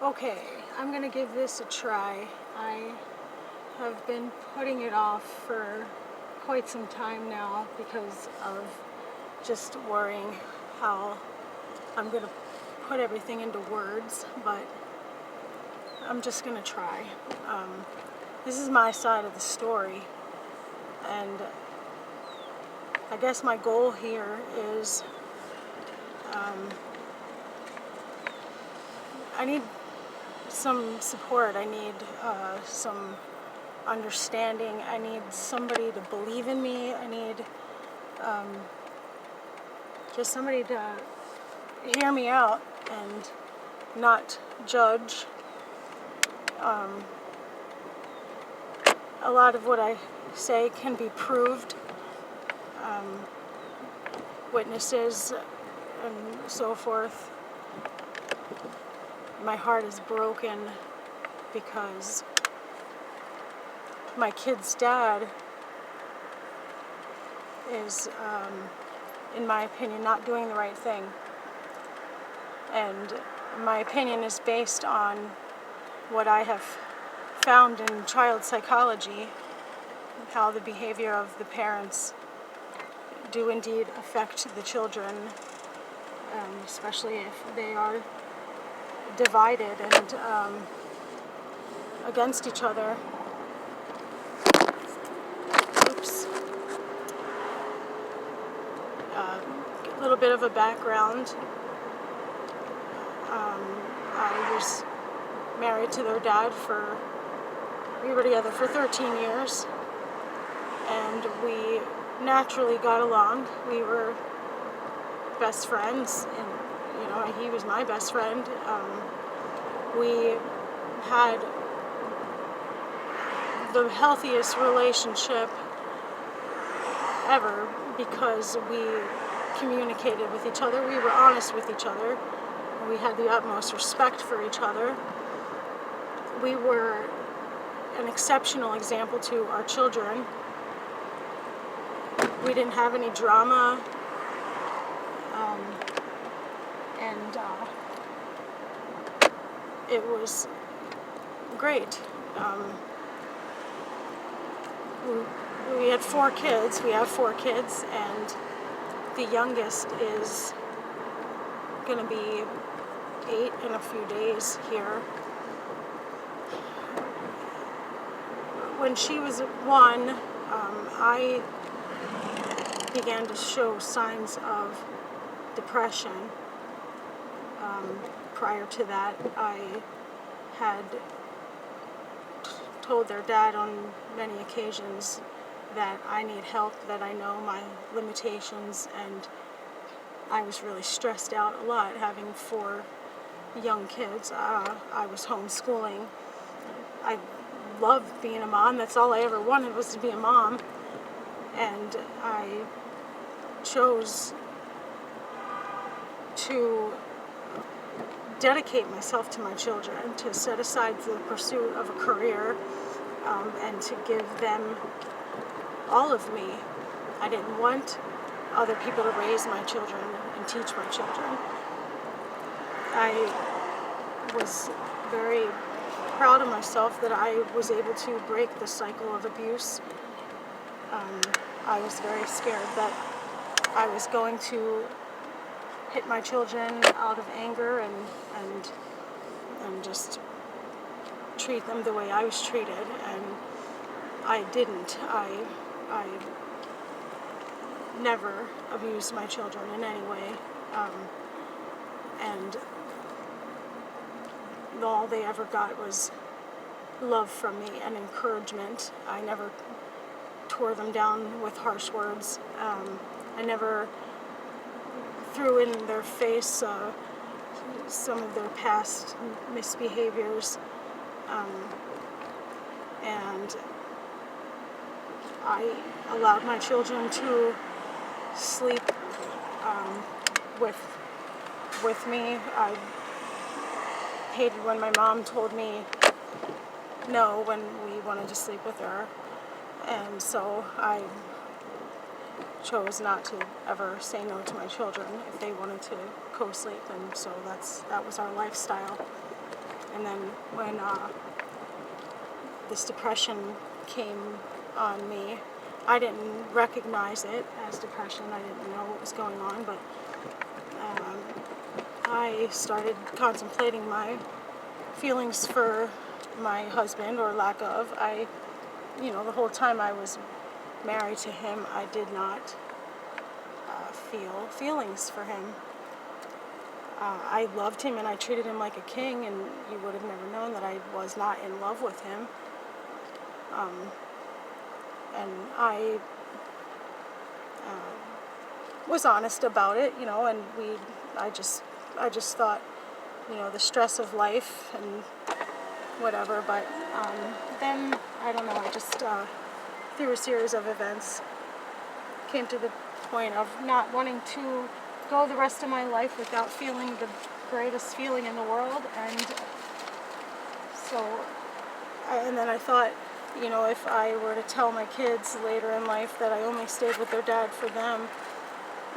Okay, I'm gonna give this a try. I have been putting it off for quite some time now because of just worrying how I'm gonna put everything into words, but I'm just gonna try. This is my side of the story, and I guess my goal here is I need some support. I need some understanding. I need somebody to believe in me. I need just somebody to hear me out and not judge. A lot of what I say can be proved. Witnesses and so forth. My heart is broken because my kid's dad is, in my opinion, not doing the right thing. And my opinion is based on what I have found in child psychology, how the behavior of the parents do indeed affect the children, especially if they are divided and against each other. Oops. A little bit of a background. I was married to their dad we were together for 13 years, and we naturally got along. We were best friends, and he was my best friend. We had the healthiest relationship ever because we communicated with each other. We were honest with each other. We had the utmost respect for each other. We were an exceptional example to our children. We didn't have any drama, and it was great. We had 4 kids. We have 4 kids, and the youngest is going to be 8 in a few days here. When she was 1, I began to show signs of depression. Prior to that, I had told their dad on many occasions that I need help, that I know my limitations, and I was really stressed out a lot having 4 young kids. I was homeschooling. I loved being a mom. That's all I ever wanted, was to be a mom. And I chose to dedicate myself to my children, to set aside the pursuit of a career, and to give them all of me. I didn't want other people to raise my children and teach my children. I was very proud of myself that I was able to break the cycle of abuse. I was very scared that I was going to hit my children out of anger and just treat them the way I was treated, and I didn't. I never abused my children in any way, and all they ever got was love from me and encouragement. I never tore them down with harsh words. I never threw in their face some of their past misbehaviors, and I allowed my children to sleep with me. I hated when my mom told me no when we wanted to sleep with her, and so I chose not to ever say no to my children if they wanted to co-sleep, and so that was our lifestyle. And then when this depression came on me, I didn't recognize it as depression. I didn't know what was going on, but I started contemplating my feelings for my husband, or lack of. The whole time I was married to him, I did not feel feelings for him. I loved him and I treated him like a king, and you would have never known that I was not in love with him. And I was honest about it, and I just thought, the stress of life and whatever. But then, I don't know, I just, through a series of events, came to the point of not wanting to go the rest of my life without feeling the greatest feeling in the world. And so, and then I thought, if I were to tell my kids later in life that I only stayed with their dad for them,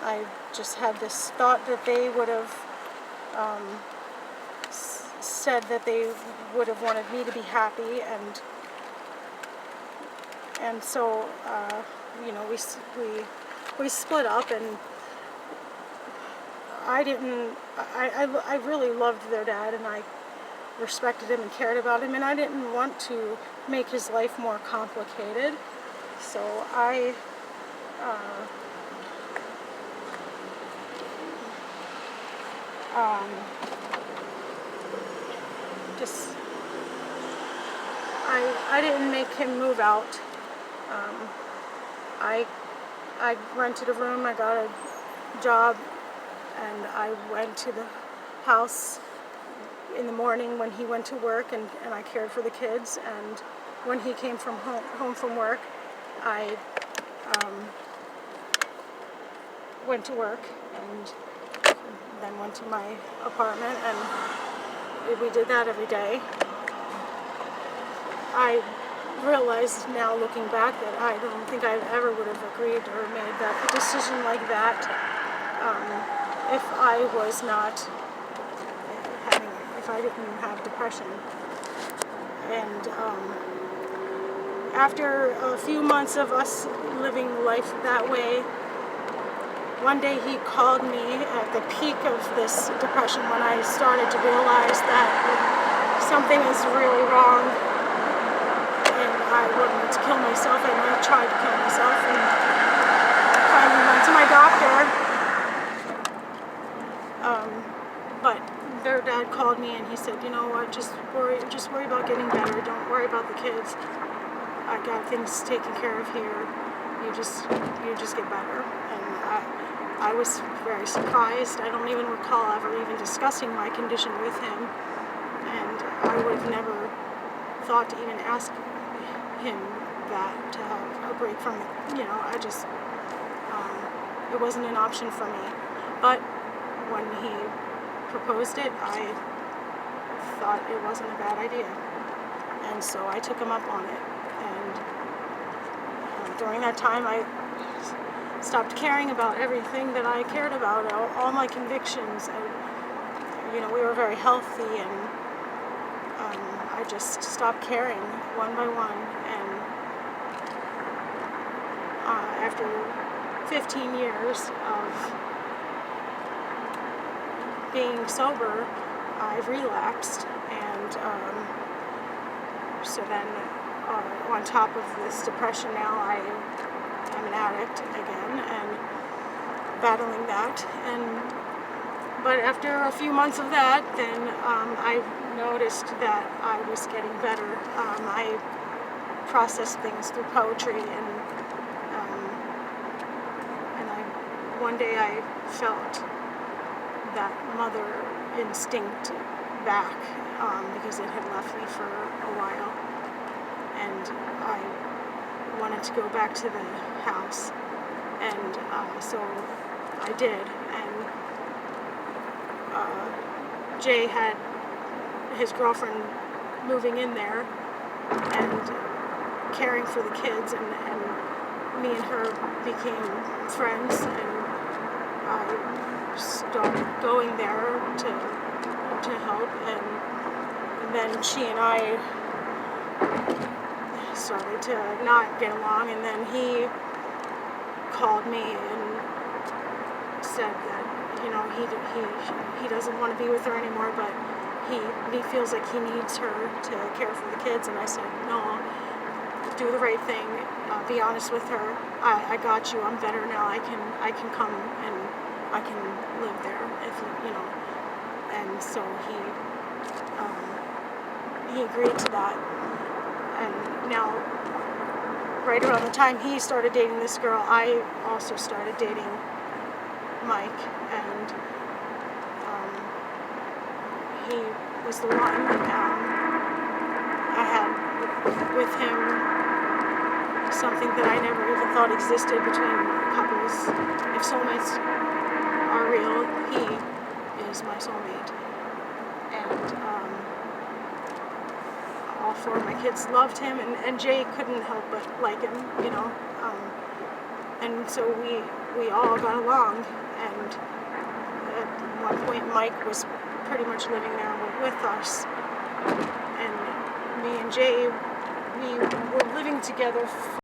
I just had this thought that they would have said that they would have wanted me to be happy, and so we split up, and I really loved their dad, and I respected him and cared about him, and I didn't want to make his life more complicated. So I didn't make him move out. I rented a room, I got a job, and I went to the house in the morning when he went to work, and I cared for the kids. And when he came from home from work, I went to work and then went to my apartment, and we did that every day. I realized now, looking back, that I don't think I ever would have agreed or made a decision like that if I was not if I didn't have depression. And after a few months of us living life that way, one day he called me at the peak of this depression, when I started to realize that something is really wrong, and I wanted to kill myself, and I tried to kill myself, and finally went to my doctor. But their dad called me and he said, "You know what, just worry about getting better. Don't worry about the kids. I got things taken care of here. You just get better." And I was very surprised. I don't even recall ever even discussing my condition with him, and I would have never thought to even ask him that, to have a break from it. I just it wasn't an option for me. But when he proposed it, I thought it wasn't a bad idea, and so I took him up on it. And during that time, I stopped caring about everything that I cared about, all my convictions. We were very healthy, and I just stopped caring one by one. And after 15 years of being sober, I've relapsed, and so then on top of this depression, now I am an addict again and battling that. But after a few months of that, then I noticed that I was getting better. I processed things through poetry, and one day I felt that mother instinct back, because it had left me for a while, and I wanted to go back to the house, and so I did. And Jay had his girlfriend moving in there and caring for the kids, and me and her became friends, and I started going there to help, and then she and I started to not get along, and then he called me and said that, you know, he doesn't want to be with her anymore, but he feels like he needs her to care for the kids. And I said, no, do the right thing, be honest with her. I got you. I'm better now. I can come and I can live there if you know. And so he agreed to that. And now, right around the time he started dating this girl, I also started dating Mike, and he was the one. I had with him something that I never even thought existed between couples. If soulmates are real, he is my soulmate. And all four of my kids loved him, and Jay couldn't help but like him, you know. And so we all got along, and at one point Mike was pretty much living there with us, and me and Jay, we were living together